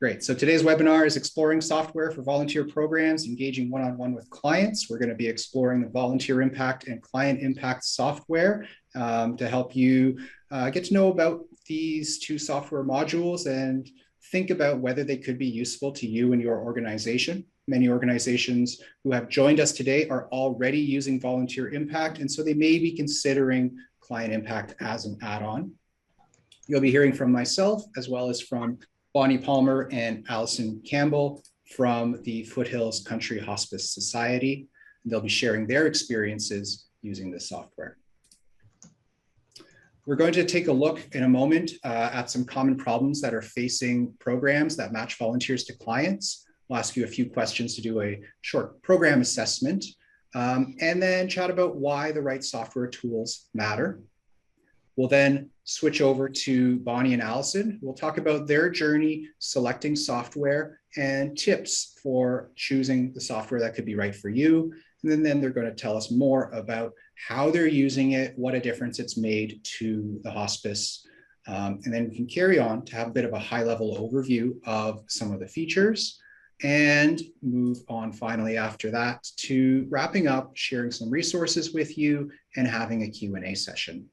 Great. So today's webinar is exploring software for volunteer programs, engaging one-on-one with clients. We're going to be exploring the volunteer impact and client impact software to help you get to know about these two software modules and think about whether they could be useful to you and your organization. Many organizations who have joined us today are already using volunteer impact, and so they may be considering client impact as an add-on. You'll be hearing from myself as well as from Bonnie Palmer and Allison Campbell from the Foothills Country Hospice Society. They'll be sharing their experiences using this software. We're going to take a look in a moment at some common problems that are facing programs that match volunteers to clients. We'll ask you a few questions to do a short program assessment, and then chat about why the right software tools matter. We'll then switch over to Bonnie and Allison. We'll talk about their journey selecting software and tips for choosing the software that could be right for you. And then they're going to tell us more about how they're using it, what a difference it's made to the hospice. And then we can carry on to have a bit of a high-level overview of some of the features and move on finally after that to wrapping up, sharing some resources with you and having a Q&A session.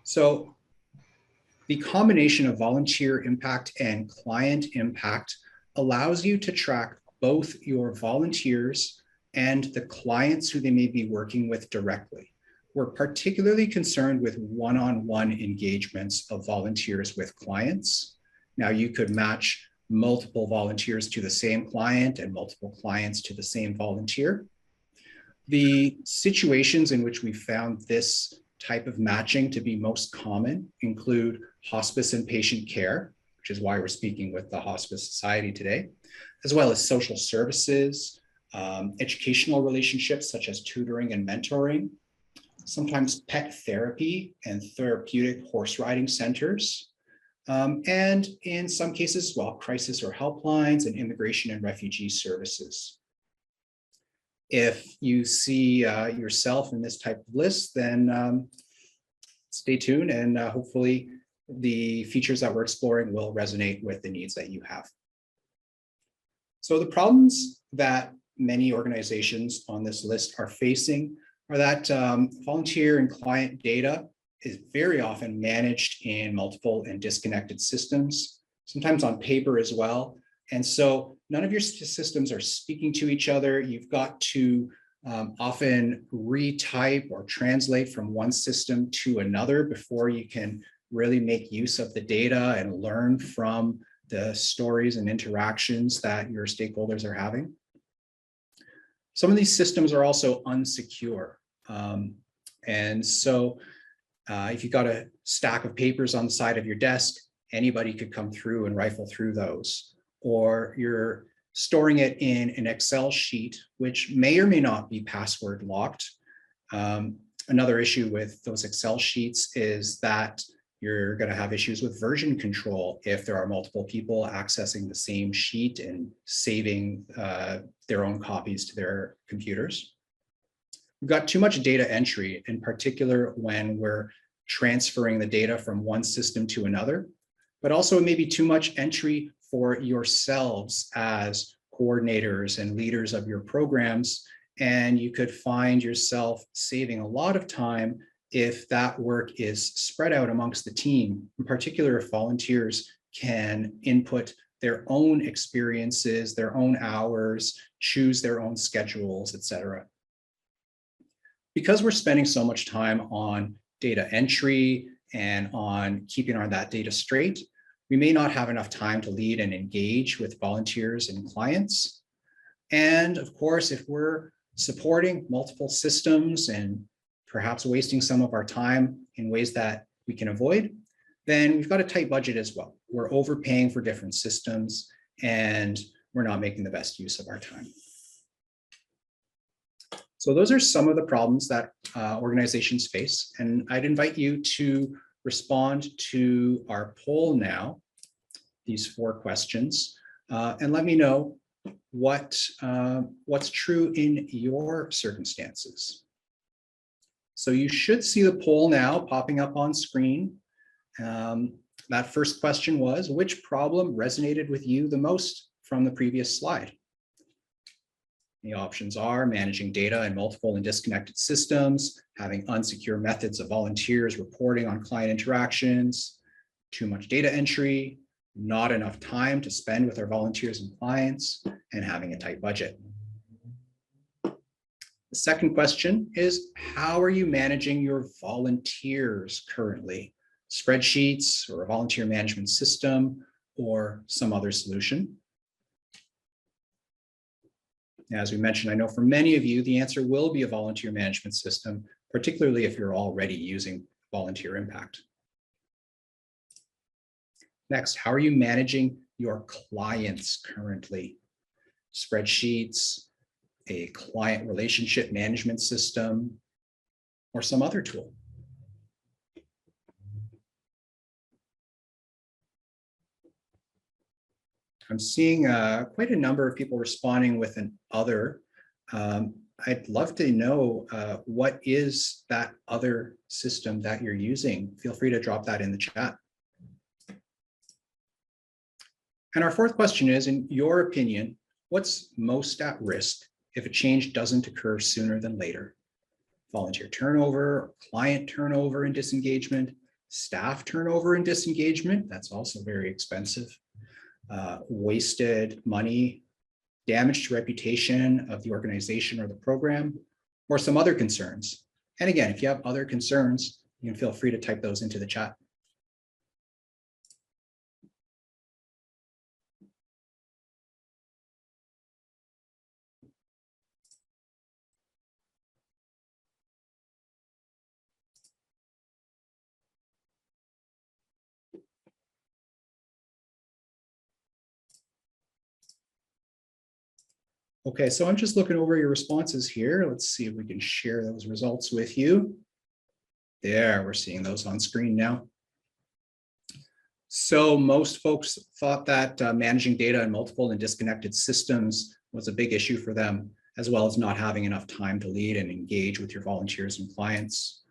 So the combination of volunteer impact and client impact allows you to track both your volunteers and the clients who they may be working with directly. We're particularly concerned with one-on-one engagements of volunteers with clients. Now, you could match multiple volunteers to the same client and multiple clients to the same volunteer. The situations in which we found this type of matching to be most common include hospice and patient care, which is why we're speaking with the Hospice Society today, as well as social services, educational relationships such as tutoring and mentoring, sometimes pet therapy and therapeutic horse riding centers, and in some cases, well, crisis or helplines and immigration and refugee services. If you see yourself in this type of list, then stay tuned and hopefully the features that we're exploring will resonate with the needs that you have. So the problems that many organizations on this list are facing are that volunteer and client data is very often managed in multiple and disconnected systems, sometimes on paper as well. And so none of your systems are speaking to each other. You've got to often retype or translate from one system to another before you can really make use of the data and learn from the stories and interactions that your stakeholders are having. Some of these systems are also unsecure. And so if you've got a stack of papers on the side of your desk, anybody could come through and rifle through those. Or you're storing it in an Excel sheet, which may or may not be password locked. Another issue with those Excel sheets is that you're going to have issues with version control if there are multiple people accessing the same sheet and saving their own copies to their computers. We've got too much data entry, in particular when we're transferring the data from one system to another, but also maybe too much entry for yourselves as coordinators and leaders of your programs. And you could find yourself saving a lot of time if that work is spread out amongst the team, in particular if volunteers can input their own experiences, their own hours, choose their own schedules, etc. Because we're spending so much time on data entry and on keeping that data straight, we may not have enough time to lead and engage with volunteers and clients. And of course, if we're supporting multiple systems and perhaps wasting some of our time in ways that we can avoid, then we've got a tight budget as well. We're overpaying for different systems and we're not making the best use of our time. So those are some of the problems that organizations face. And I'd invite you to respond to our poll now, these 4 questions, and let me know what's true in your circumstances. So you should see the poll now popping up on screen. That first question was, which problem resonated with you the most from the previous slide? The options are managing data in multiple and disconnected systems, having unsecure methods of volunteers reporting on client interactions, too much data entry, not enough time to spend with our volunteers and clients, and having a tight budget. The second question is, how are you managing your volunteers currently? Spreadsheets or a volunteer management system or some other solution? As we mentioned, I know for many of you, the answer will be a volunteer management system, particularly if you're already using Volunteer Impact. Next, how are you managing your clients currently? Spreadsheets, a client relationship management system, or some other tool? I'm seeing quite a number of people responding with an other. I'd love to know what is that other system that you're using. Feel free to drop that in the chat. And our fourth question is, in your opinion, what's most at risk if a change doesn't occur sooner than later? Volunteer turnover, client turnover and disengagement, staff turnover and disengagement, that's also very expensive. Wasted money, damage to reputation of the organization or the program, or some other concerns. And again, if you have other concerns, you can feel free to type those into the chat. Okay, so I'm just looking over your responses here. Let's see if we can share those results with you. There, we're seeing those on screen now. So most folks thought that managing data in multiple and disconnected systems was a big issue for them, as well as not having enough time to lead and engage with your volunteers and clients.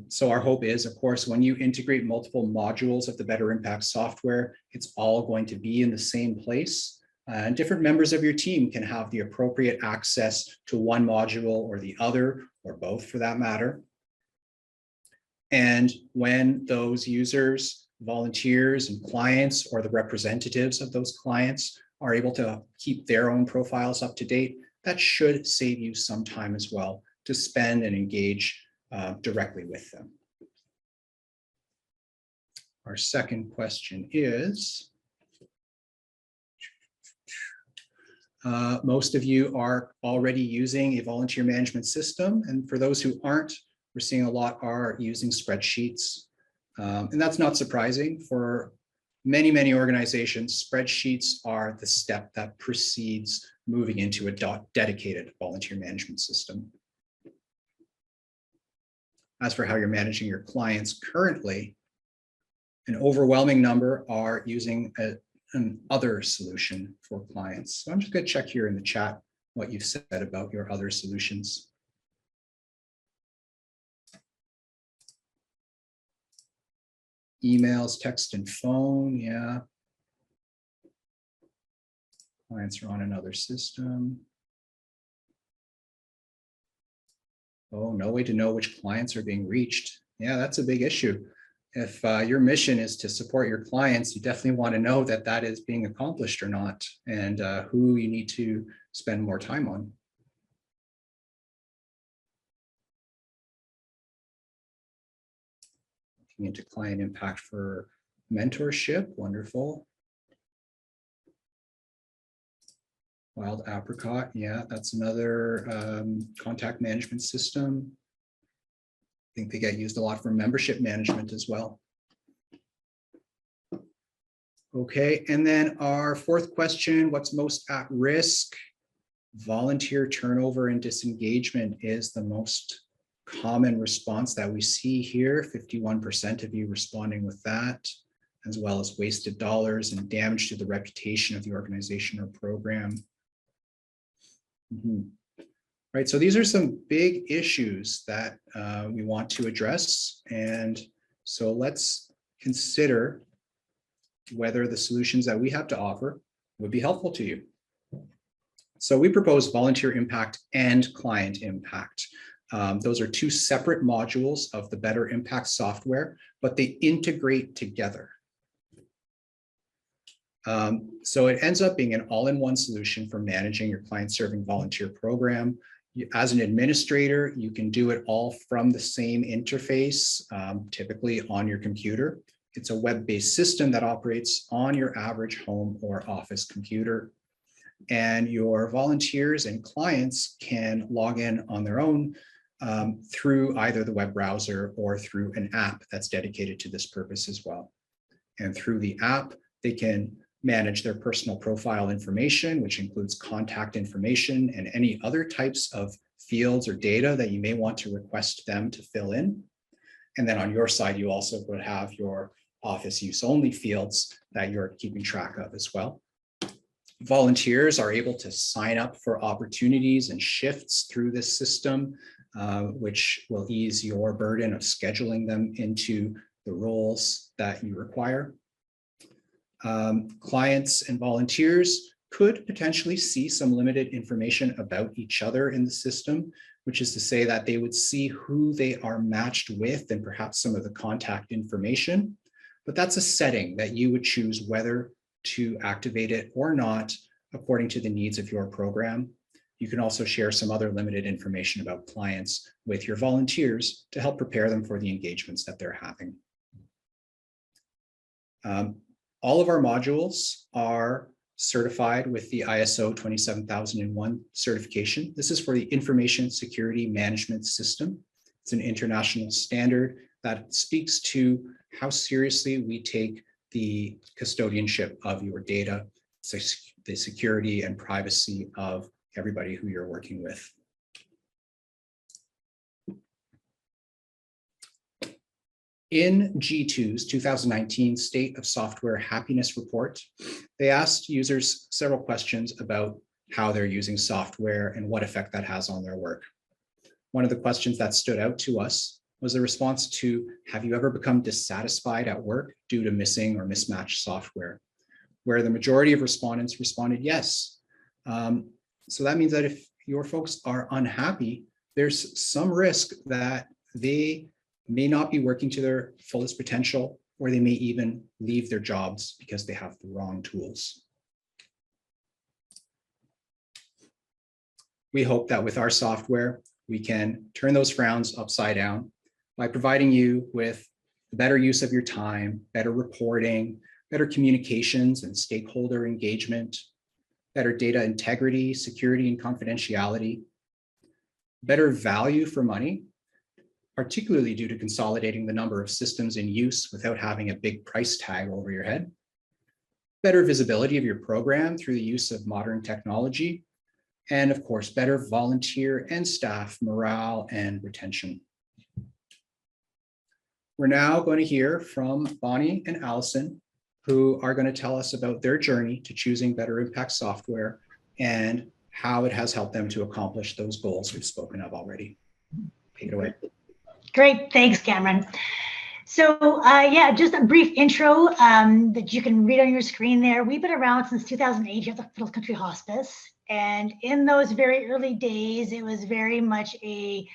So our hope is, of course, when you integrate multiple modules of the Better Impact software, it's all going to be in the same place. And different members of your team can have the appropriate access to one module or the other, or both for that matter. And when those users, volunteers and clients, or the representatives of those clients are able to keep their own profiles up to date, that should save you some time as well to spend and engage directly with them. Our second question is, most of you are already using a volunteer management system. And for those who aren't, we're seeing a lot are using spreadsheets. And that's not surprising. For many, many organizations, spreadsheets are the step that precedes moving into a dedicated volunteer management system. As for how you're managing your clients currently, an overwhelming number are using an other solution for clients. So I'm just going to check here in the chat what you've said about your other solutions. Emails, text, and phone, yeah. Clients are on another system. Oh, no way to know which clients are being reached. Yeah, that's a big issue. If your mission is to support your clients, you definitely want to know that that is being accomplished or not, and who you need to spend more time on. Looking into client impact for mentorship, wonderful. Wild Apricot, yeah, that's another contact management system. I think they get used a lot for membership management as well. Okay, and then our fourth question, what's most at risk? Volunteer turnover and disengagement is the most common response that we see here. 51% of you responding with that, as well as wasted dollars and damage to the reputation of the organization or program. Right, so these are some big issues that we want to address. And so let's consider whether the solutions that we have to offer would be helpful to you. So we propose volunteer impact and client impact. Those are two separate modules of the Better Impact software, but they integrate together. So it ends up being an all-in-one solution for managing your client-serving volunteer program. As an administrator, you can do it all from the same interface, typically on your computer. It's a web-based system that operates on your average home or office computer. And your volunteers and clients can log in on their own through either the web browser or through an app that's dedicated to this purpose as well. And through the app, they can manage their personal profile information, which includes contact information and any other types of fields or data that you may want to request them to fill in. And then on your side, you also would have your office use only fields that you're keeping track of as well. Volunteers are able to sign up for opportunities and shifts through this system, which will ease your burden of scheduling them into the roles that you require. Clients and volunteers could potentially see some limited information about each other in the system, which is to say that they would see who they are matched with and perhaps some of the contact information. But that's a setting that you would choose whether to activate it or not according to the needs of your program. You can also share some other limited information about clients with your volunteers to help prepare them for the engagements that they're having. All of our modules are certified with the ISO 27001 certification. This is for the Information Security Management System. It's an international standard that speaks to how seriously we take the custodianship of your data, the security and privacy of everybody who you're working with. In G2's 2019 State of Software Happiness Report, they asked users several questions about how they're using software and what effect that has on their work. One of the questions that stood out to us was a response to, have you ever become dissatisfied at work due to missing or mismatched software? Where the majority of respondents responded yes. So that means that if your folks are unhappy, there's some risk that they may not be working to their fullest potential, or they may even leave their jobs because they have the wrong tools. We hope that with our software, we can turn those frowns upside down by providing you with better use of your time, better reporting, better communications and stakeholder engagement, better data integrity, security, and confidentiality, better value for money, particularly due to consolidating the number of systems in use without having a big price tag over your head, better visibility of your program through the use of modern technology, and of course, better volunteer and staff morale and retention. We're now going to hear from Bonnie and Allison, who are going to tell us about their journey to choosing Better Impact software and how it has helped them to accomplish those goals we've spoken of already. Take it away. Great, thanks, Cameron. So yeah, just a brief intro that you can read on your screen there. We've been around since 2008 here at the Foothills Country Hospice. And in those very early days, it was very much a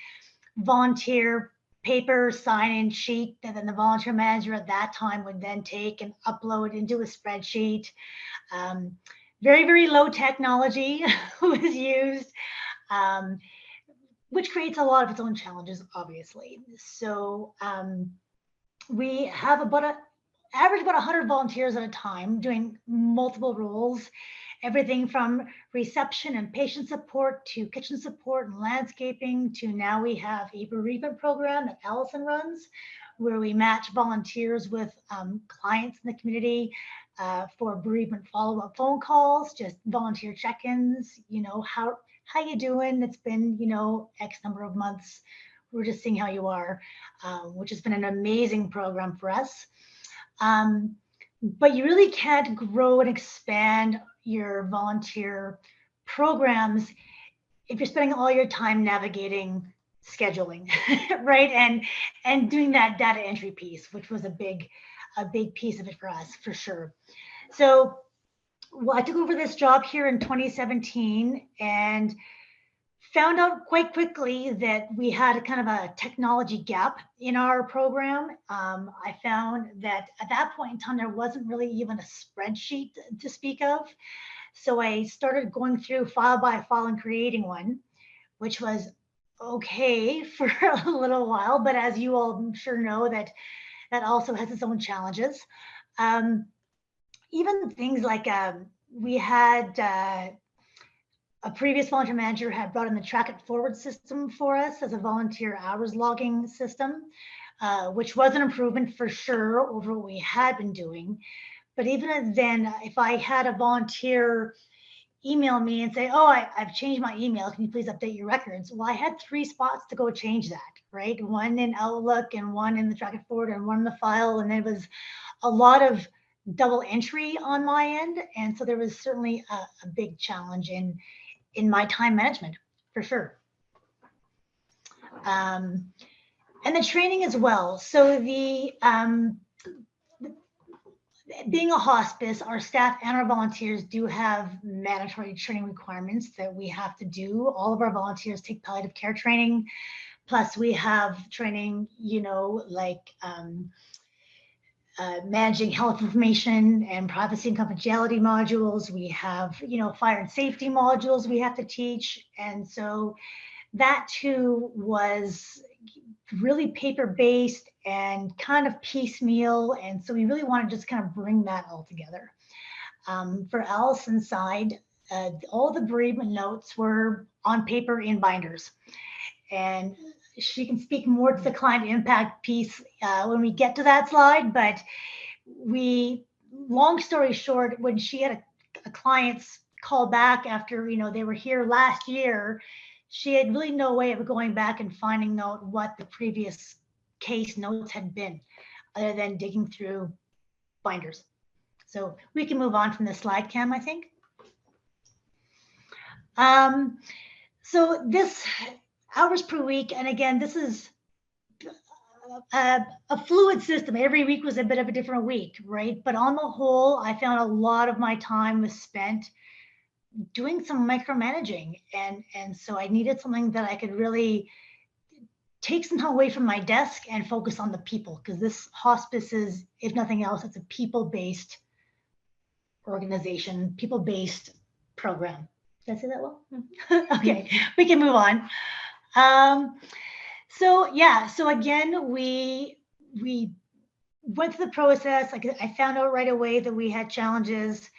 volunteer paper sign-in sheet that then the volunteer manager at that time would then take and upload into a spreadsheet. Very, very low technology was used, which creates a lot of its own challenges, obviously. So we have average about 100 volunteers at a time doing multiple roles, everything from reception and patient support to kitchen support and landscaping to now we have a bereavement program that Allison runs, where we match volunteers with clients in the community for bereavement follow-up phone calls, just volunteer check-ins, you know, how you doing? It's been, you know, X number of months. We're just seeing how you are, which has been an amazing program for us. But you really can't grow and expand your volunteer programs if you're spending all your time navigating scheduling, right? And doing that data entry piece, which was a big a big piece of it for us, for sure. So I took over this job here in 2017 and found out quite quickly that we had a kind of a technology gap in our program. I found that at that point in time, there wasn't really even a spreadsheet to speak of. So I started going through file by file and creating one, which was okay for a little while. But as you all I'm sure know, that also has its own challenges. Even things like we had a previous volunteer manager had brought in the Track It Forward system for us as a volunteer hours logging system, which was an improvement for sure over what we had been doing. But even then, if I had a volunteer email me and say, oh, I've changed my email, can you please update your records? Well, I had 3 spots to go change that, right? One in Outlook and one in the Track It Forward and one in the file. And it was a lot of double entry on my end. And so there was certainly a big challenge in my time management, for sure. And the training as well. So the being a hospice, our staff and our volunteers do have mandatory training requirements that we have to do. All of our volunteers take palliative care training. Plus we have training, like managing health information and privacy and confidentiality modules. We have, fire and safety modules we have to teach. And so that too was really paper-based and kind of piecemeal. And so we really want to just kind of bring that all together. For Allison's side, all the bereavement notes were on paper in binders. And she can speak more to the client impact piece when we get to that slide. But long story short, when she had a client's call back after, they were here last year, she had really no way of going back and finding out what the previous case notes had been, other than digging through binders. So we can move on from this slide, Cam, I think. So this hours per week, and again, this is a fluid system. Every week was a bit of a different week, right? But on the whole, I found a lot of my time was spent doing some micromanaging. And so I needed something that I could really take some time away from my desk and focus on the people, because this hospice is, if nothing else, it's a people-based organization, people-based program. Did I say that well? Okay, we can move on. So again, we went through the process. I found out right away that we had challenges.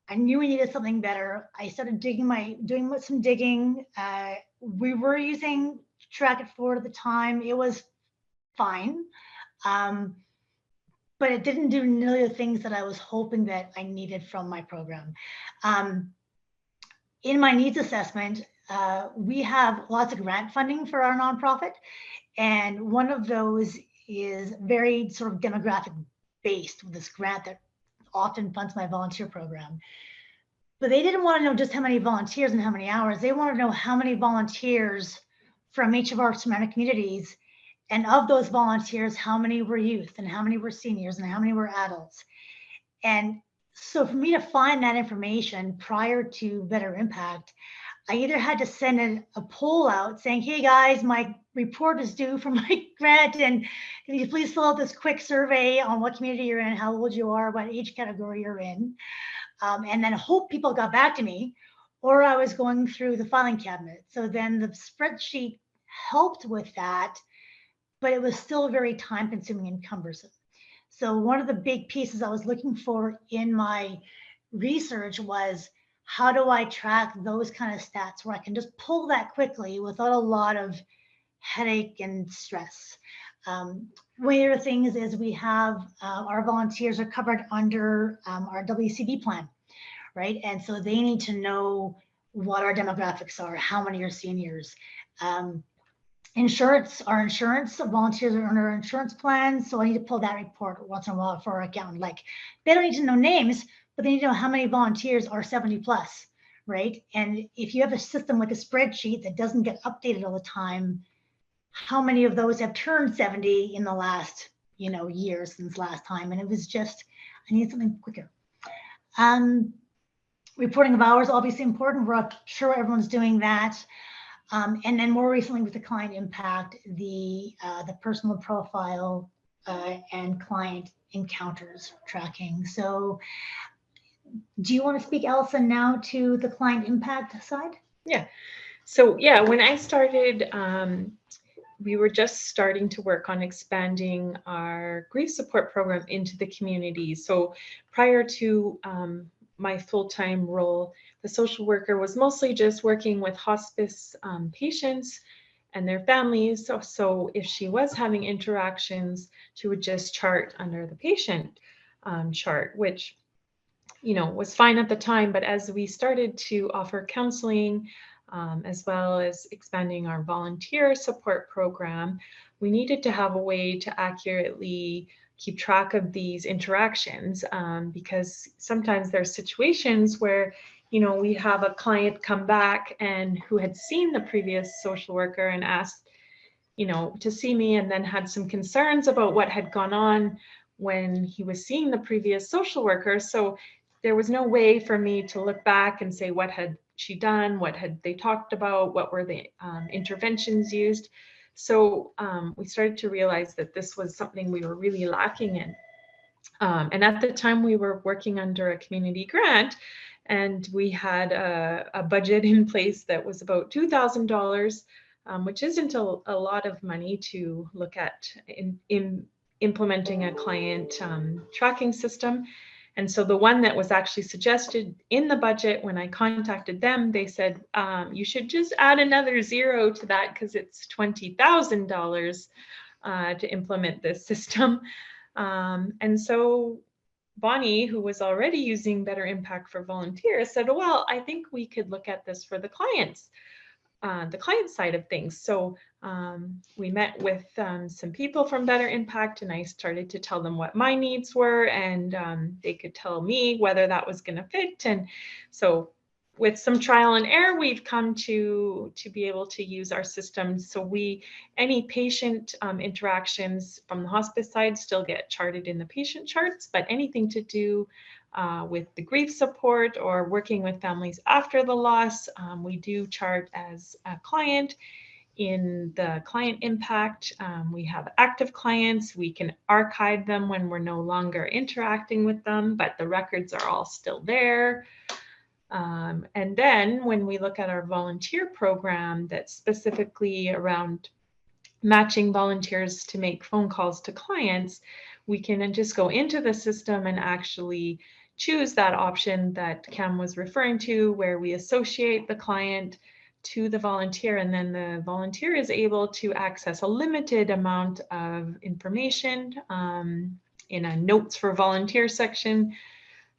I knew we needed something better. I started doing some digging. We were using Track It Forward at the time. It was fine, but it didn't do nearly the things that I was hoping that I needed from my program. In my needs assessment, we have lots of grant funding for our nonprofit, and one of those is very sort of demographic based with this grant that often funds my volunteer program. But they didn't want to know just how many volunteers and how many hours. They wanted to know how many volunteers from each of our surrounding communities, and of those volunteers, how many were youth and how many were seniors and how many were adults. And so for me to find that information prior to Better Impact, I either had to send a poll out saying, hey guys, my report is due from my grant, and can you please fill out this quick survey on what community you're in, how old you are, what age category you're in, and then hope people got back to me, or I was going through the filing cabinet. So then the spreadsheet helped with that, but it was still very time consuming and cumbersome. So one of the big pieces I was looking for in my research was, how do I track those kind of stats where I can just pull that quickly without a lot of headache and stress? One of the things is we have our volunteers are covered under our WCB plan, right? And so they need to know what our demographics are, how many are seniors. Insurance, our insurance, volunteers are under our insurance plans. So I need to pull that report once in a while for our accountant. Like, they don't need to know names, but they need to know how many volunteers are 70 plus, right? And if you have a system like a spreadsheet that doesn't get updated all the time, how many of those have turned 70 in the last years since last time. And it was just, I need something quicker. Reporting of hours, obviously important. We're sure everyone's doing that. And then more recently with the client impact, the personal profile and client encounters tracking. So do you want to speak, Allison, now to the client impact side? Yeah. So yeah, when I started, we were just starting to work on expanding our grief support program into the community. So prior to my full-time role, the social worker was mostly just working with hospice patients and their families. So if she was having interactions, she would just chart under the patient chart, which was fine at the time. But as we started to offer counseling, as well as expanding our volunteer support program, we needed to have a way to accurately keep track of these interactions, because sometimes there are situations where we have a client come back and who had seen the previous social worker and asked to see me, and then had some concerns about what had gone on when he was seeing the previous social worker. So there was no way for me to look back and say, what had she done? What had they talked about? What were the interventions used? So we started to realize that this was something we were really lacking in. And at the time we were working under a community grant, and we had a budget in place that was about $2,000, which isn't a lot of money to look at in implementing a client tracking system. And so the one that was actually suggested in the budget, when I contacted them, they said, you should just add another zero to that because it's $20,000 to implement this system. And so Bonnie, who was already using Better Impact for volunteers, said, well, I think we could look at this for the clients. The client side of things. So we met with some people from Better Impact, and I started to tell them what my needs were, and they could tell me whether that was going to fit. And so with some trial and error, we've come to be able to use our system. So any patient interactions from the hospice side still get charted in the patient charts, but anything to do with the grief support or working with families after the loss, we do chart as a client. In the client impact, we have active clients. We can archive them when we're no longer interacting with them, but the records are all still there. And then when we look at our volunteer program that's specifically around matching volunteers to make phone calls to clients, we can just go into the system and actually choose that option that Cam was referring to, where we associate the client to the volunteer, and then the volunteer is able to access a limited amount of information in a notes for volunteer section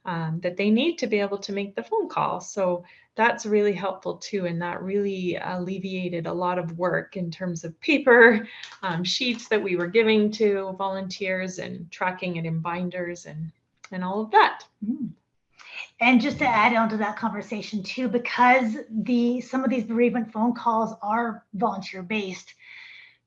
that they need to be able to make the phone call. So that's really helpful too, and that really alleviated a lot of work in terms of paper sheets that we were giving to volunteers and tracking it in binders and all of that. And just to add on to that conversation too, because some of these bereavement phone calls are volunteer based,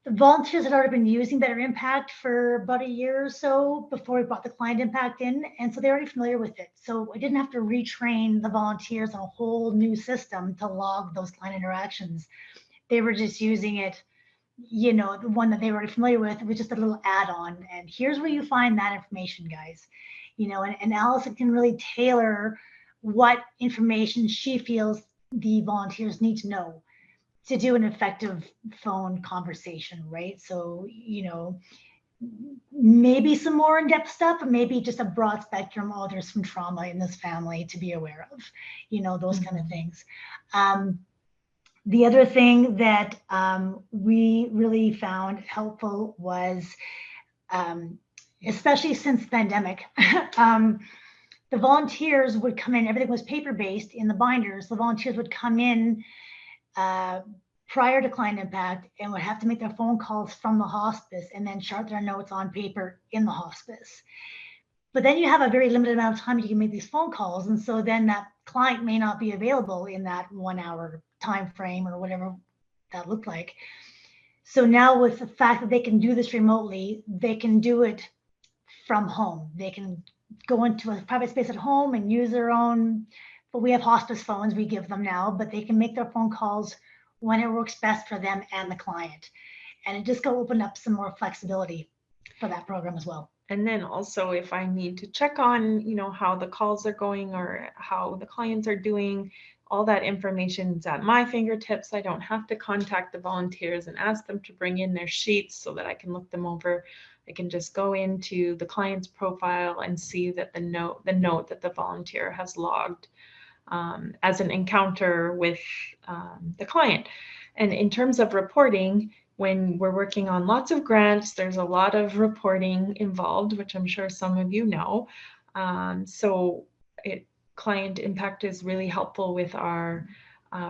the volunteers had already been using Better Impact for about a year or so before we brought the client impact in. And so they're already familiar with it. So I didn't have to retrain the volunteers on a whole new system to log those client interactions. They were just using it, the one that they were already familiar with. It was just a little add-on. And here's where you find that information, guys. And Allison can really tailor what information she feels the volunteers need to know to do an effective phone conversation, right? So, maybe some more in-depth stuff, but maybe just a broad spectrum. Oh, there's some trauma in this family to be aware of, those kind of things. The other thing that we really found helpful was, especially since the pandemic, the volunteers would come in, everything was paper-based in the binders. The volunteers would come in prior to client impact and would have to make their phone calls from the hospice and then chart their notes on paper in the hospice. But then you have a very limited amount of time you can make these phone calls. And so then that client may not be available in that 1 hour time frame or whatever that looked like. So now with the fact that they can do this remotely, they can do it from home. They can go into a private space at home and use their own, but we have hospice phones we give them now, but they can make their phone calls when it works best for them and the client. And it just go open up some more flexibility for that program as well. And then also if I need to check on, how the calls are going or how the clients are doing, all that information is at my fingertips. I don't have to contact the volunteers and ask them to bring in their sheets so that I can look them over. I can just go into the client's profile and see that the note that the volunteer has logged as an encounter with the client. And in terms of reporting, when we're working on lots of grants, there's a lot of reporting involved, which I'm sure some of you know. So client impact is really helpful with our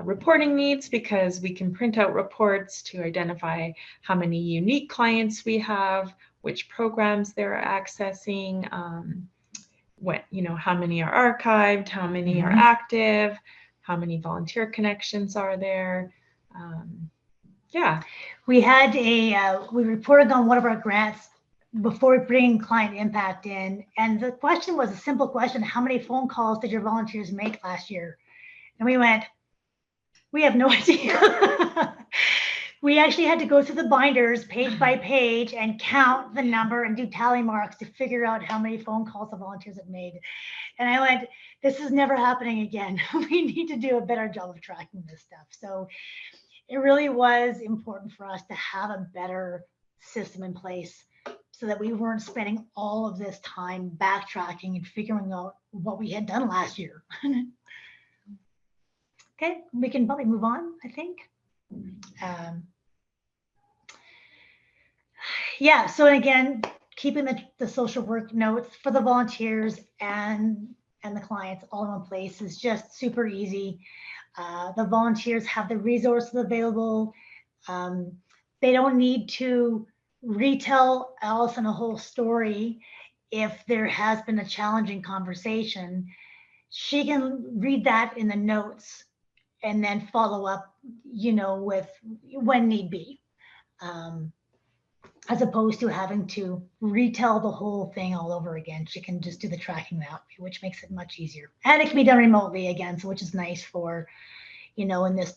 reporting needs, because we can print out reports to identify how many unique clients we have, which programs they're accessing, how many are archived, how many are active, how many volunteer connections are there. Yeah. We had we reported on one of our grants before we bring client impact in. And the question was a simple question: how many phone calls did your volunteers make last year? And we went, we have no idea. We actually had to go through the binders page by page and count the number and do tally marks to figure out how many phone calls the volunteers had made. And I went, this is never happening again. We need to do a better job of tracking this stuff. So it really was important for us to have a better system in place so that we weren't spending all of this time backtracking and figuring out what we had done last year. Okay, we can probably move on, I think. Yeah, so again, keeping the social work notes for the volunteers and the clients all in one place is just super easy. The volunteers have the resources available. They don't need to retell Allison a whole story if there has been a challenging conversation. She can read that in the notes and then follow up, with when need be, as opposed to having to retell the whole thing all over again. She can just do the tracking that way, which makes it much easier. And it can be done remotely again, so which is nice for, in this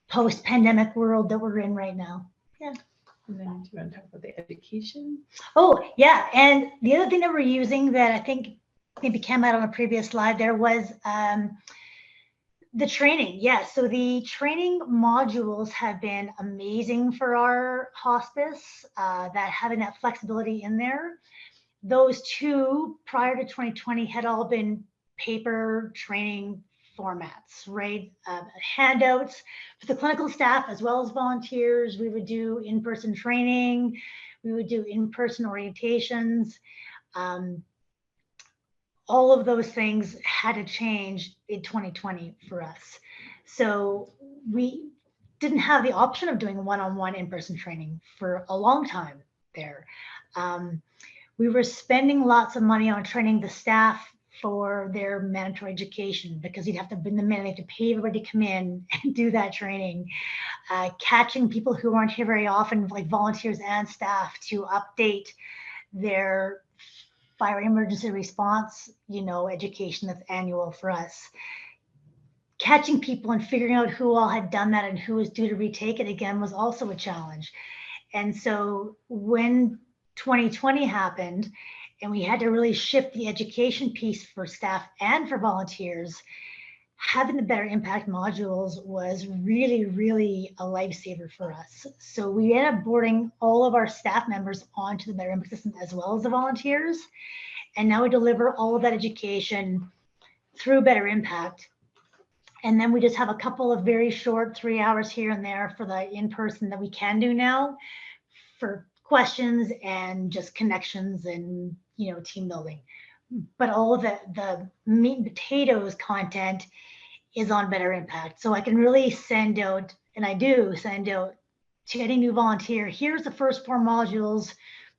post-pandemic world that we're in right now. Yeah. And then do you want to talk about the education? Oh, yeah. And the other thing that we're using that I think maybe came out on a previous slide there was the training. Yes. So the training modules have been amazing for our hospice, that having that flexibility in there. Those two prior to 2020 had all been paper training formats, right? Handouts for the clinical staff as well as volunteers. We would do in-person training. We would do in-person orientations. All of those things had to change in 2020 for us. So we didn't have the option of doing one-on-one in-person training for a long time there. We were spending lots of money on training the staff for their mandatory education, because you'd have to bring them in, they have to pay everybody to come in and do that training. Catching people who aren't here very often, like volunteers and staff, to update their fire emergency response, education that's annual for us. Catching people and figuring out who all had done that and who was due to retake it again was also a challenge. And so when 2020 happened and we had to really shift the education piece for staff and for volunteers, having the Better Impact modules was really, really a lifesaver for us. So we ended up boarding all of our staff members onto the Better Impact system as well as the volunteers. And now we deliver all of that education through Better Impact. And then we just have a couple of very short 3 hours here and there for the in-person that we can do now for questions and just connections and, team building. But all of the meat and potatoes content is on Better Impact. So I can really send out, and I do send out to any new volunteer, here's the first 4 modules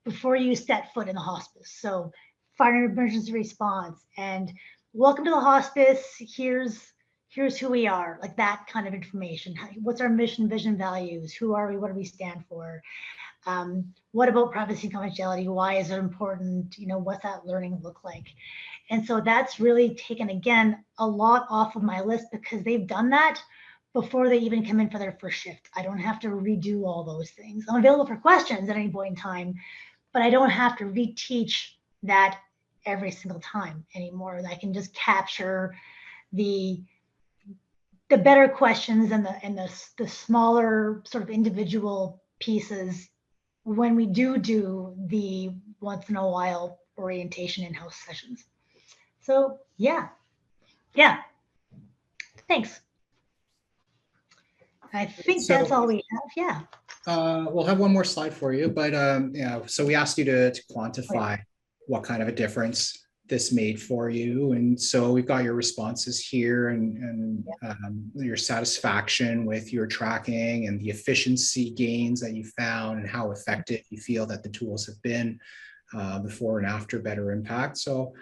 before you set foot in the hospice. So fire and emergency response, and welcome to the hospice. Here's here's who we are, like that kind of information. What's our mission, vision, values? Who are we? What do we stand for? What about privacy and confidentiality? Why is it important? You know, what's that learning look like? And so that's really taken, again, a lot off of my list because they've done that before they even come in for their first shift. I don't have to redo all those things. I'm available for questions at any point in time, but I don't have to reteach that every single time anymore. I can just capture the better questions and the smaller sort of individual pieces when we do the once in a while orientation in-house sessions. So yeah. Thanks. I think that's all we have. Yeah. We'll have one more slide for you, but yeah. So we asked you to quantify what kind of a difference this made for you, and so we've got your responses here, and your satisfaction with your tracking and the efficiency gains that you found, and how effective you feel that the tools have been before and after better impact. So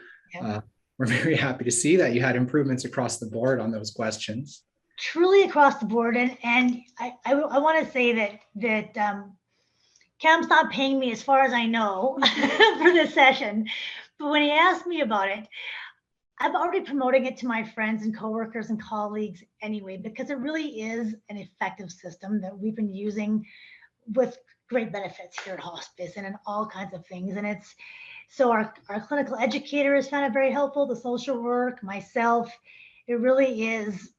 we're very happy to see that you had improvements across the board on those questions. Truly across the board, and I want to say that Cam's not paying me, as far as I know, for this session. But when he asked me about it, I'm already promoting it to my friends and coworkers and colleagues anyway, because it really is an effective system that we've been using with great benefits here at Hospice and in all kinds of things. And it's so our clinical educator has found it very helpful, the social work, myself. It really is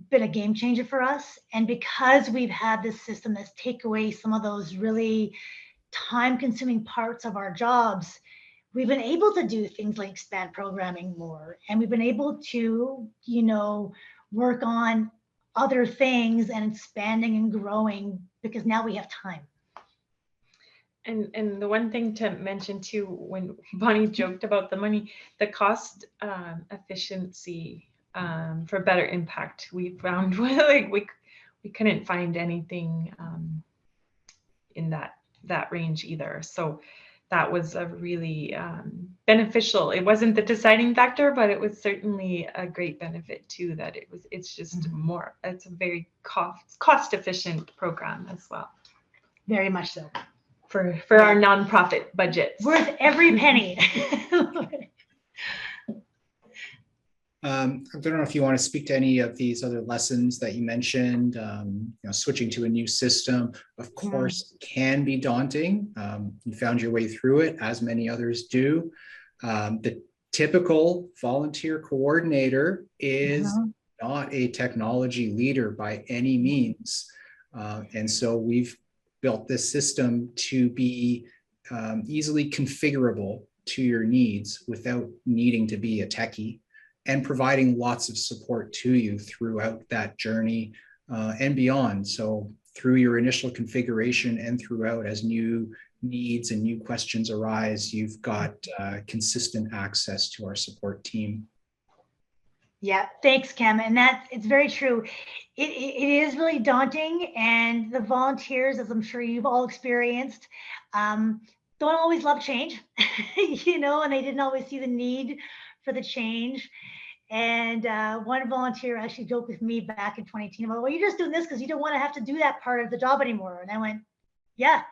been a game changer for us. And because we've had this system that's take away some of those really time consuming parts of our jobs, we've been able to do things like expand programming more. And we've been able to, you know, work on other things and expanding and growing because now we have time. And the one thing to mention too, when Bonnie joked about the money, the cost efficiency for better impact, we found like we couldn't find anything in that range either. So that was a really beneficial. It wasn't the deciding factor, but it was certainly a great benefit too. That it's just more. It's a very cost efficient program as well. Very much so. For our nonprofit budgets. Worth every penny. I don't know if you want to speak to any of these other lessons that you mentioned. Switching to a new system, of course, can be daunting. You found your way through it, as many others do. The typical volunteer coordinator is not a technology leader by any means. And so we've built this system to be easily configurable to your needs without needing to be a techie, and providing lots of support to you throughout that journey and beyond. So through your initial configuration and throughout, as new needs and new questions arise, you've got consistent access to our support team. Yeah, thanks, Cam. And it's very true. It is really daunting, and the volunteers, as I'm sure you've all experienced, don't always love change, you know, and they didn't always see the need for the change. And one volunteer actually joked with me back in 2018 about, well, you're just doing this because you don't want to have to do that part of the job anymore. And I went, yeah,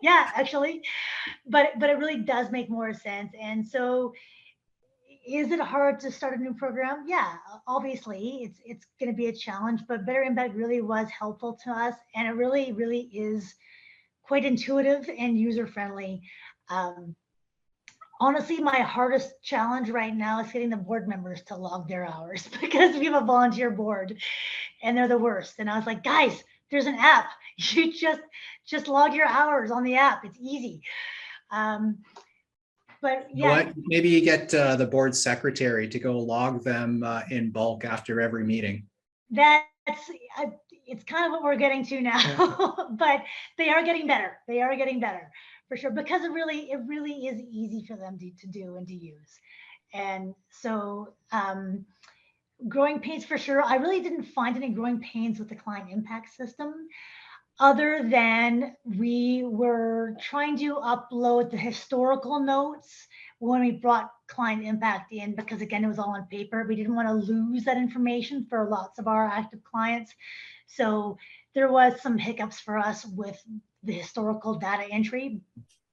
yeah, actually, but it really does make more sense. And so, is it hard to start a new program? Yeah, obviously it's going to be a challenge, but Better Impact really was helpful to us, and it really, really is quite intuitive and user-friendly. Honestly, my hardest challenge right now is getting the board members to log their hours, because we have a volunteer board and they're the worst. And I was like, guys, there's an app. You just log your hours on the app. It's easy. But yeah, maybe you get the board secretary to go log them in bulk after every meeting. It's kind of what we're getting to now, but they are getting better. They are getting better for sure, because it really is easy for them to do and to use. And so growing pains for sure. I really didn't find any growing pains with the client impact system, other than we were trying to upload the historical notes when we brought client impact in, because again, it was all on paper. We didn't want to lose that information for lots of our active clients. So there was some hiccups for us with the historical data entry,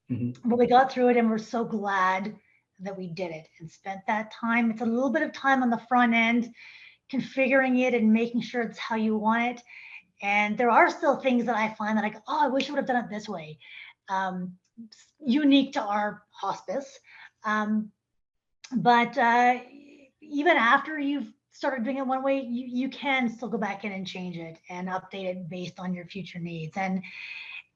but we got through it, and we're so glad that we did it and spent that time. It's a little bit of time on the front end, configuring it and making sure it's how you want it. And there are still things that I find that I go, oh, I wish I would have done it this way. Unique to our hospice. But even after you've started doing it one way, you can still go back in and change it and update it based on your future needs.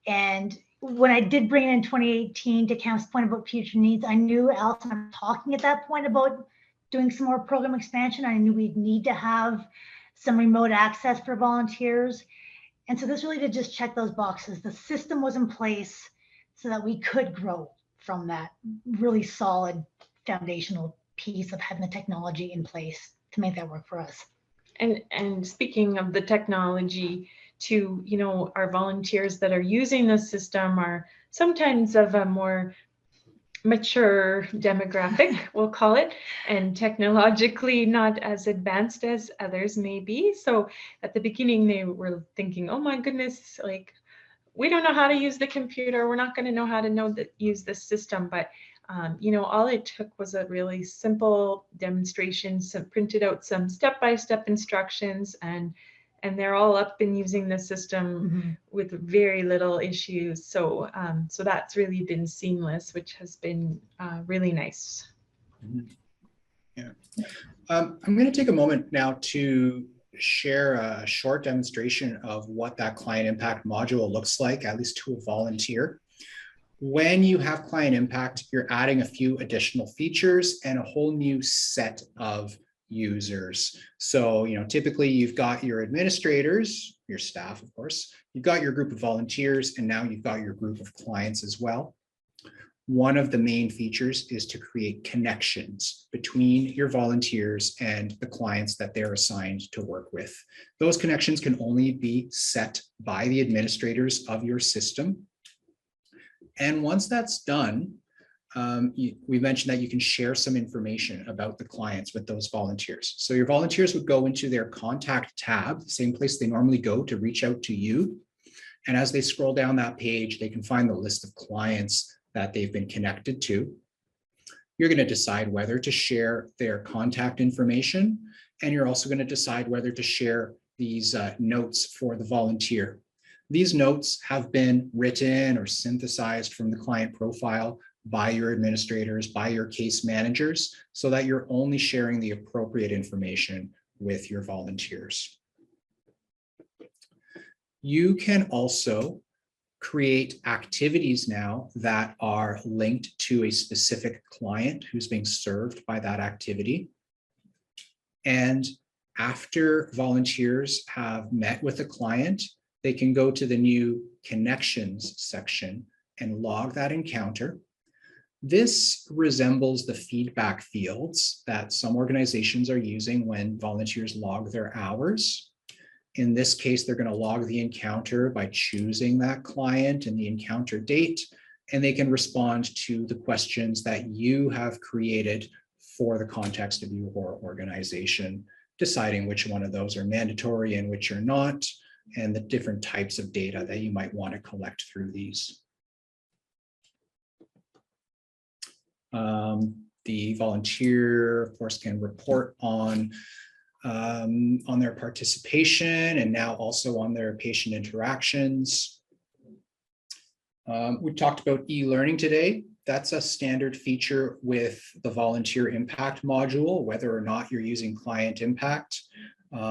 And when I did bring it in 2018 to Cam's point about future needs, I knew Allison was talking at that point about doing some more program expansion. I knew we'd need to have some remote access for volunteers. And so this really did just check those boxes. The system was in place so that we could grow from that really solid foundational piece of having the technology in place to make that work for us. And speaking of the technology, to, you know, our volunteers that are using the system are sometimes of a more mature demographic, we'll call it, and technologically not as advanced as others may be. So at the beginning, they were thinking, oh my goodness, like, we don't know how to use the computer. We're not going to know how to use this system. But you know, all it took was a really simple demonstration, printed out some step-by-step instructions, and they're all up and using the system with very little issues. So so that's really been seamless, which has been really nice. Yeah. I'm going to take a moment now to share a short demonstration of what that client impact module looks like, at least to a volunteer. When you have client impact, you're adding a few additional features and a whole new set of users. So, you know, typically you've got your administrators, your staff, of course, you've got your group of volunteers, and now you've got your group of clients as well. One of the main features is to create connections between your volunteers and the clients that they're assigned to work with. Those connections can only be set by the administrators of your system. And once that's done, we mentioned that you can share some information about the clients with those volunteers. So your volunteers would go into their contact tab, the same place they normally go to reach out to you. And as they scroll down that page, they can find the list of clients that they've been connected to. You're going to decide whether to share their contact information, and you're also going to decide whether to share these notes for the volunteer. These notes have been written or synthesized from the client profile by your administrators, by your case managers, so that you're only sharing the appropriate information with your volunteers. You can also create activities now that are linked to a specific client who's being served by that activity. And after volunteers have met with a client, they can go to the new connections section and log that encounter. This resembles the feedback fields that some organizations are using when volunteers log their hours. In this case, they're going to log the encounter by choosing that client and the encounter date, and they can respond to the questions that you have created for the context of your organization, deciding which one of those are mandatory and which are not, and the different types of data that you might want to collect through these. The volunteer, of course, can report on their participation and now also on their patient interactions. We talked about e-learning today. That's a standard feature with the volunteer impact module, whether or not you're using client impact.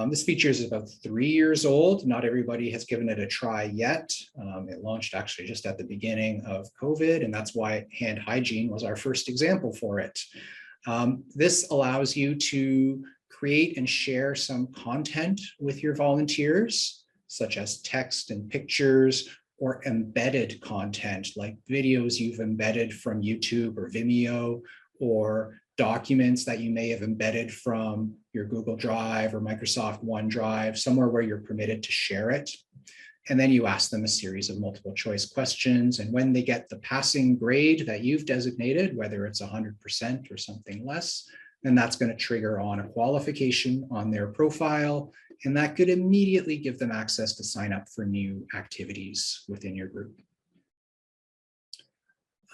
This feature is about 3 years old. Not everybody has given it a try yet. It launched actually just at the beginning of COVID, and that's why hand hygiene was our first example for it. This allows you to create and share some content with your volunteers, such as text and pictures, or embedded content like videos you've embedded from YouTube or Vimeo, or documents that you may have embedded from your Google Drive or Microsoft OneDrive, somewhere where you're permitted to share it. And then you ask them a series of multiple choice questions. And when they get the passing grade that you've designated, whether it's 100% or something less, then that's going to trigger on a qualification on their profile. And that could immediately give them access to sign up for new activities within your group.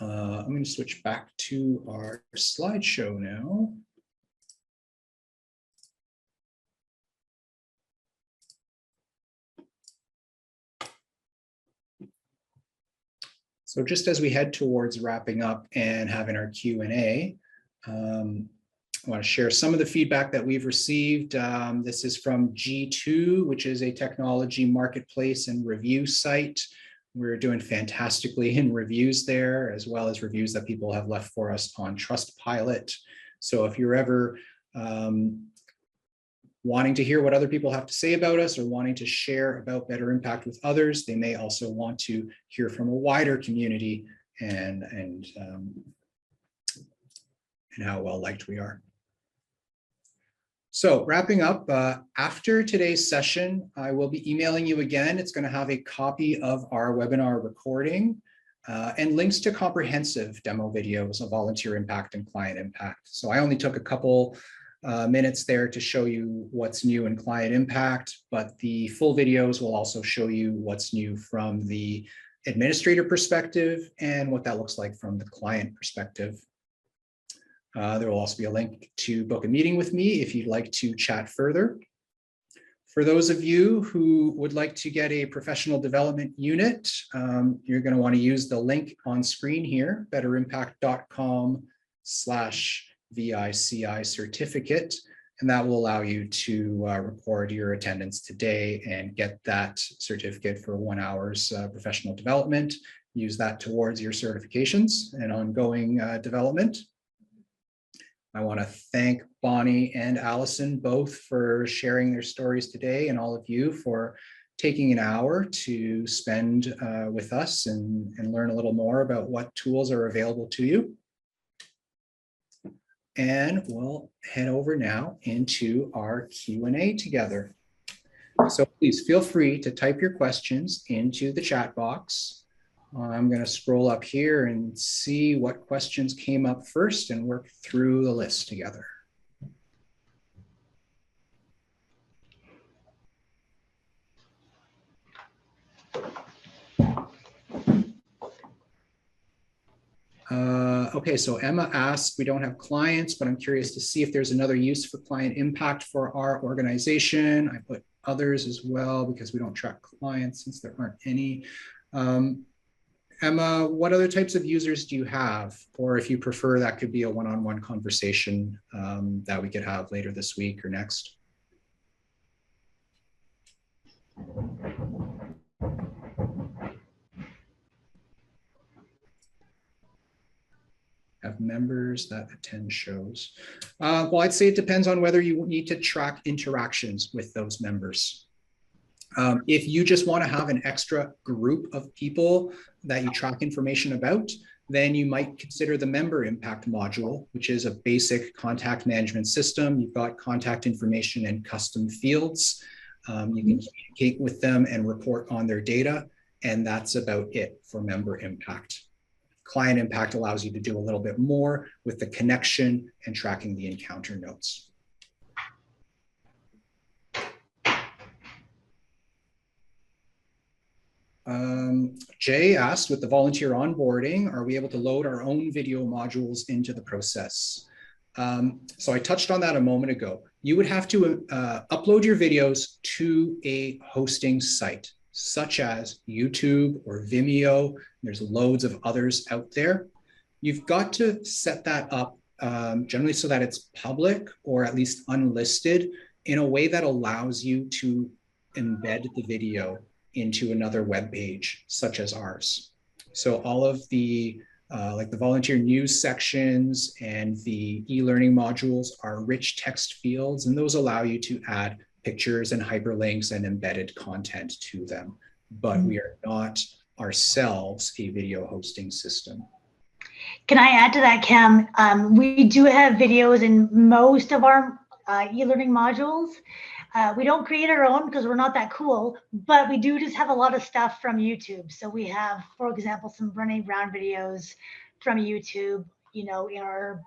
I'm going to switch back to our slideshow now. So just as we head towards wrapping up and having our Q&A, I want to share some of the feedback that we've received. This is from G2, which is a technology marketplace and review site. We're doing fantastically in reviews there, as well as reviews that people have left for us on Trustpilot. So if you're ever wanting to hear what other people have to say about us or wanting to share about Better Impact with others, they may also want to hear from a wider community and how well liked we are. So wrapping up, after today's session, I will be emailing you again. It's going to have a copy of our webinar recording and links to comprehensive demo videos of volunteer impact and client impact. So I only took a couple minutes there to show you what's new in client impact, but the full videos will also show you what's new from the administrator perspective and what that looks like from the client perspective. There will also be a link to book a meeting with me if you'd like to chat further. For those of you who would like to get a professional development unit, you're going to want to use the link on screen here, betterimpact.com/VICI certificate, and that will allow you to record your attendance today and get that certificate for 1 hour's professional development. Use that towards your certifications and ongoing development. I want to thank Bonnie and Allison both for sharing their stories today, and all of you for taking an hour to spend with us and learn a little more about what tools are available to you. And we'll head over now into our Q&A together. So please feel free to type your questions into the chat box. I'm going to scroll up here and see what questions came up first and work through the list together. Okay, so Emma asked, we don't have clients, but I'm curious to see if there's another use for client impact for our organization. I put others as well because we don't track clients since there aren't any. Emma, what other types of users do you have? Or if you prefer, that could be a one-on-one conversation that we could have later this week or next. Have members that attend shows. Well, I'd say it depends on whether you need to track interactions with those members. If you just want to have an extra group of people that you track information about, then you might consider the member impact module, which is a basic contact management system. You've got contact information and custom fields. You can communicate with them and report on their data, and that's about it for member impact. Client impact allows you to do a little bit more with the connection and tracking the encounter notes. Jay asked, with the volunteer onboarding, are we able to load our own video modules into the process? So I touched on that a moment ago. You would have to upload your videos to a hosting site, such as YouTube or Vimeo. There's loads of others out there. You've got to set that up generally so that it's public or at least unlisted in a way that allows you to embed the video into another web page, such as ours. So all of the like the volunteer news sections and the e-learning modules are rich text fields, and those allow you to add pictures and hyperlinks and embedded content to them. But we are not ourselves a video hosting system. Can I add to that, Cam? We do have videos in most of our e-learning modules. We don't create our own because we're not that cool, but we do just have a lot of stuff from YouTube. So we have, for example, some Brené Brown videos from YouTube, in our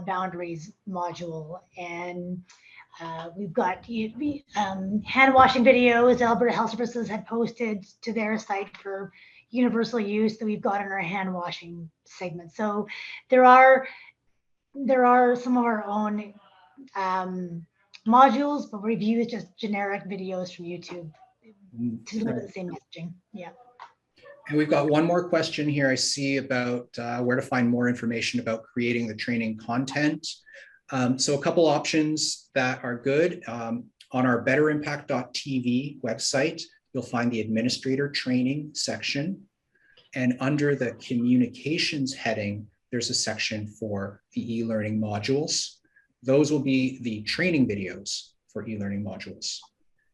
boundaries module. And we've got hand washing videos Alberta Health Services had posted to their site for universal use that we've got in our hand washing segment. So there are some of our own modules, but we've used just generic videos from YouTube to deliver the same messaging. Yeah. And we've got one more question here I see about where to find more information about creating the training content. So a couple options that are good. On our betterimpact.tv website, you'll find the administrator training section. And under the communications heading, there's a section for the e-learning modules. Those will be the training videos for e-learning modules.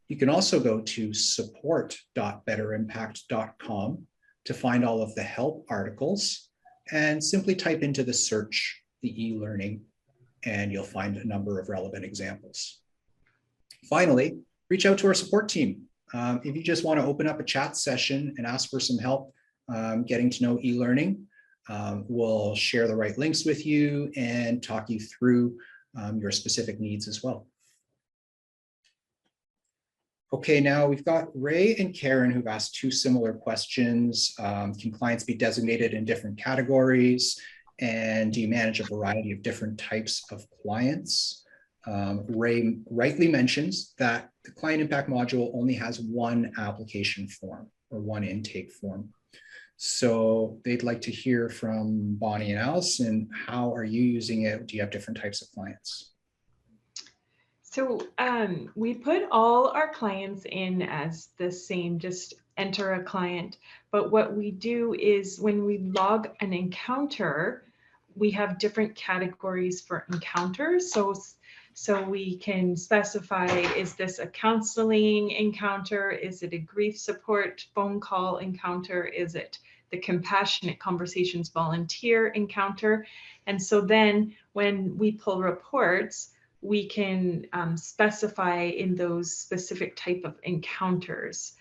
You can also go to support.betterimpact.com to find all of the help articles and simply type into the search the e-learning and you'll find a number of relevant examples. Finally, reach out to our support team. If you just want to open up a chat session and ask for some help getting to know e-learning, we'll share the right links with you and talk you through your specific needs as well. Okay, now we've got Ray and Karen who've asked two similar questions. Can clients be designated in different categories? And do you manage a variety of different types of clients? Ray rightly mentions that the client impact module only has one application form or one intake form. So they'd like to hear from Bonnie and Allison. How are you using it? Do you have different types of clients? So we put all our clients in as the same, just enter a client. But what we do is when we log an encounter, we have different categories for encounters. So we can specify, is this a counseling encounter? Is it a grief support phone call encounter? Is it the compassionate conversations volunteer encounter? And so then when we pull reports, we can specify in those specific type of encounters.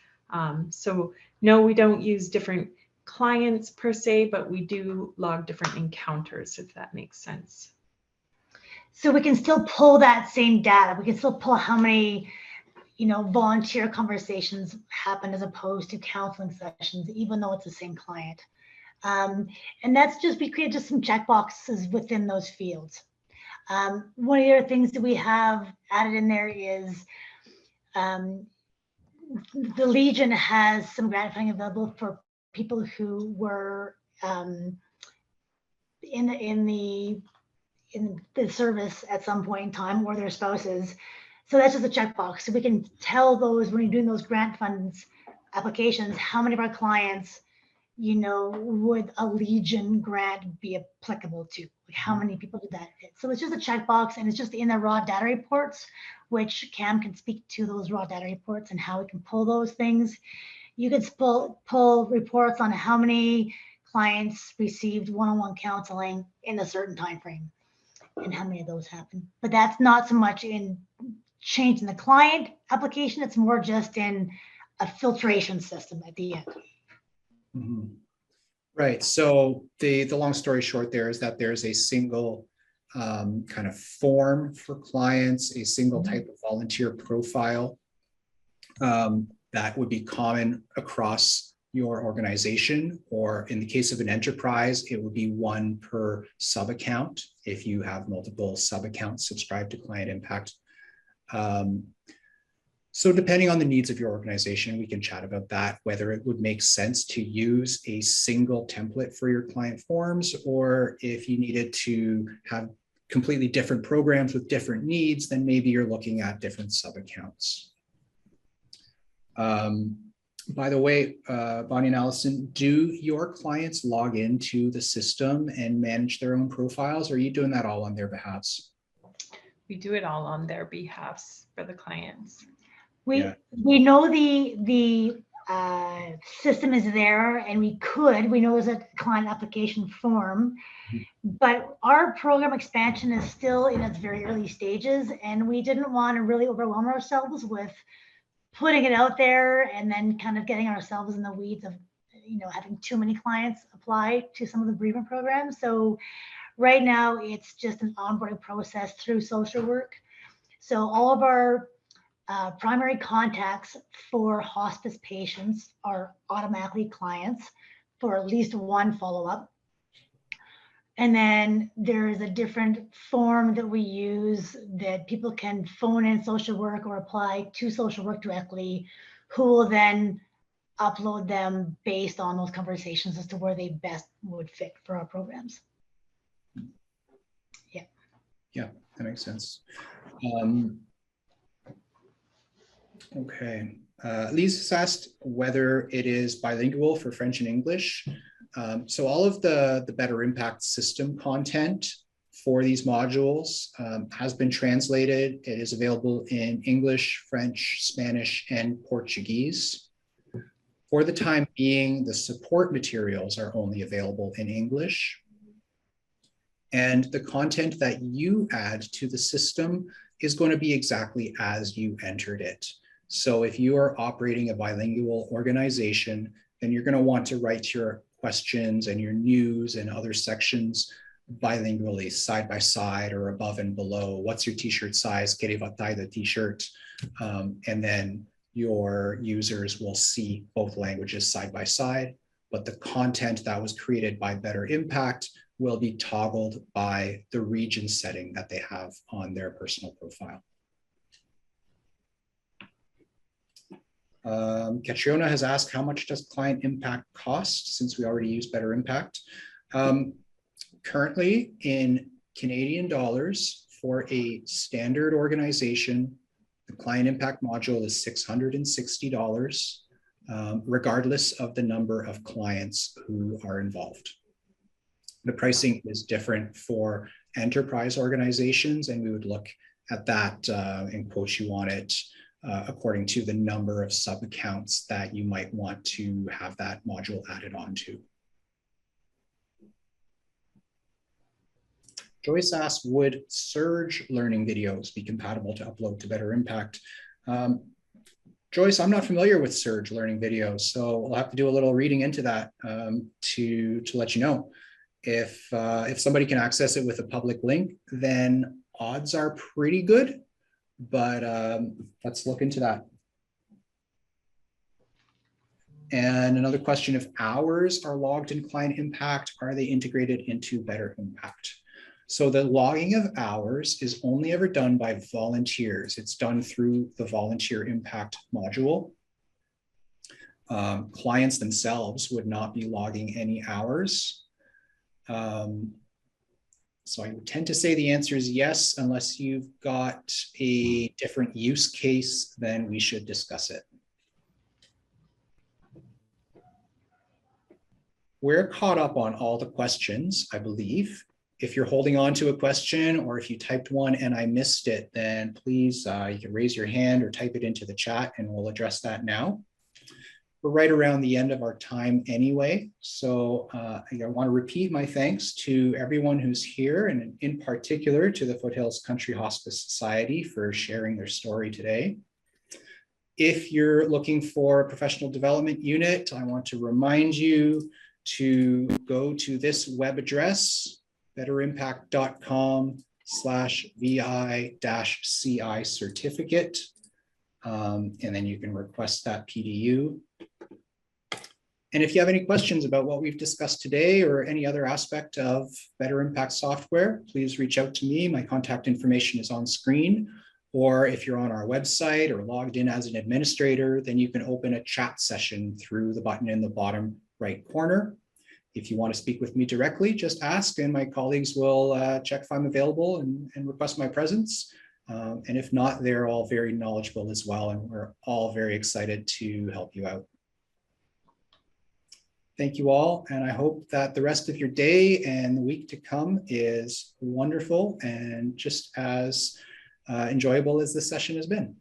So no, we don't use different clients per se, but we do log different encounters, if that makes sense. So we can still pull that same data. We can still pull how many, volunteer conversations happen as opposed to counseling sessions, even though it's the same client. And that's just, we create just some checkboxes within those fields. One of the other things that we have added in there is the Legion has some grant funding available for people who were in the service at some point in time, or their spouses. So that's just a checkbox. So we can tell those when you're doing those grant funds applications, how many of our clients, would a Legion grant be applicable to? Like how many people did that fit? So it's just a checkbox, and it's just in the raw data reports, which Cam can speak to those raw data reports and how we can pull those things. You can pull reports on how many clients received one-on-one counseling in a certain time frame and how many of those happened. But that's not so much in changing the client application. It's more just in a filtration system at the end. Mm-hmm. Right. So the long story short there is that there's a single kind of form for clients, a single type of volunteer profile that would be common across your organization, or in the case of an enterprise, it would be one per sub account if you have multiple sub accounts subscribed to Client Impact. So depending on the needs of your organization, we can chat about that, whether it would make sense to use a single template for your client forms, or if you needed to have completely different programs with different needs, then maybe you're looking at different sub-accounts. By the way, Bonnie and Allison, do your clients log into the system and manage their own profiles, or are you doing that all on their behalfs? We do it all on their behalfs for the clients. We know the system is there, and we know there's a client application form, but our program expansion is still in its very early stages, and we didn't want to really overwhelm ourselves with putting it out there and then kind of getting ourselves in the weeds of, having too many clients apply to some of the bereavement programs. So right now it's just an onboarding process through social work. So all of our primary contacts for hospice patients are automatically clients for at least one follow-up. And then there's a different form that we use that people can phone in social work or apply to social work directly, who will then upload them based on those conversations as to where they best would fit for our programs. Yeah, that makes sense. Okay. Lisa's asked whether it is bilingual for French and English. So all of the Better Impact system content for these modules has been translated. It is available in English, French, Spanish, and Portuguese. For the time being, the support materials are only available in English. And the content that you add to the system is going to be exactly as you entered it. So if you are operating a bilingual organization, then you're going to want to write your questions and your news and other sections bilingually, side by side or above and below. What's your t-shirt size? Quelle va taille de t-shirt? And then your users will see both languages side by side, but the content that was created by Better Impact will be toggled by the region setting that they have on their personal profile. Catriona has asked, how much does client impact cost, since we already use Better Impact? Currently in Canadian dollars for a standard organization, the client impact module is $660, regardless of the number of clients who are involved. The pricing is different for enterprise organizations, and we would look at that and quote you on it according to the number of sub-accounts that you might want to have that module added onto. Joyce asked, would Surge learning videos be compatible to upload to Better Impact? Joyce, I'm not familiar with Surge learning videos, so I'll have to do a little reading into that to let you know. If somebody can access it with a public link, then odds are pretty good, but let's look into that. And another question, if hours are logged in Client Impact, are they integrated into Better Impact? So the logging of hours is only ever done by volunteers. It's done through the Volunteer Impact module. Clients themselves would not be logging any hours. So I would tend to say the answer is yes, unless you've got a different use case, then we should discuss it. We're caught up on all the questions, I believe. If you're holding on to a question, or if you typed one and I missed it, then please, you can raise your hand or type it into the chat and we'll address that now. We're right around the end of our time anyway. So I want to repeat my thanks to everyone who's here, and in particular to the Foothills Country Hospice Society for sharing their story today. If you're looking for a professional development unit, I want to remind you to go to this web address, betterimpact.com/VI-CI certificate. And then you can request that PDU. And if you have any questions about what we've discussed today or any other aspect of Better Impact software, please reach out to me. My contact information is on screen. Or if you're on our website or logged in as an administrator, then you can open a chat session through the button in the bottom right corner. If you want to speak with me directly, just ask and my colleagues will check if I'm available and request my presence. And if not, they're all very knowledgeable as well, and we're all very excited to help you out. Thank you all, and I hope that the rest of your day and the week to come is wonderful and just as enjoyable as this session has been.